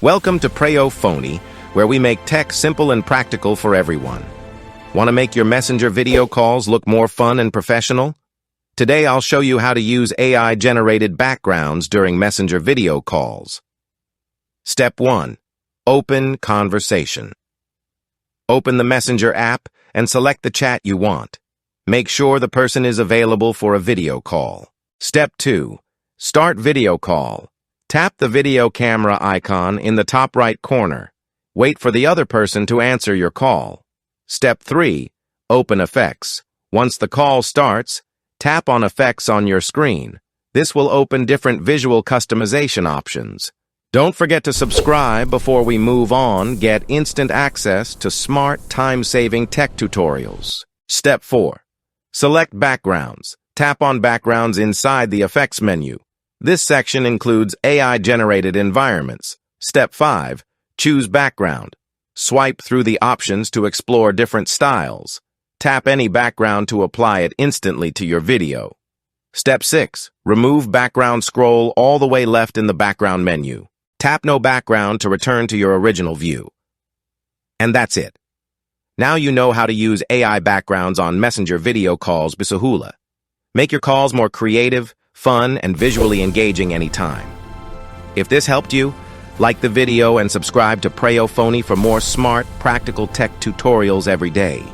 Welcome to Preyo Phonie, where we make tech simple and practical for everyone. Want to make your messenger video calls look more fun and professional? Today I'll show you how to use AI-generated backgrounds during messenger video calls. Step 1. Open conversation. Open the Messenger app and select the chat you want. Make sure the person is available for a video call. Step 2. Start video call. Tap the video camera icon in the top right corner. Wait for the other person to answer your call. Step 3. Open effects. Once the call starts, tap on effects on your screen. This will open different visual customization options. Don't forget to subscribe before we move on. Get instant access to smart, time-saving tech tutorials. Step 4. Select backgrounds. Tap on backgrounds inside the effects menu. This section includes AI-generated environments. Step 5. Choose background. Swipe through the options to explore different styles. Tap any background to apply it instantly to your video. Step 6. Remove background. Scroll all the way left in the background menu. Tap no background to return to your original view. And that's it. Now you know how to use AI backgrounds on messenger video calls bisahula. Make your calls more creative, fun, and visually engaging anytime. If this helped you, like the video and subscribe to Preyo Phonie for more smart, practical tech tutorials every day.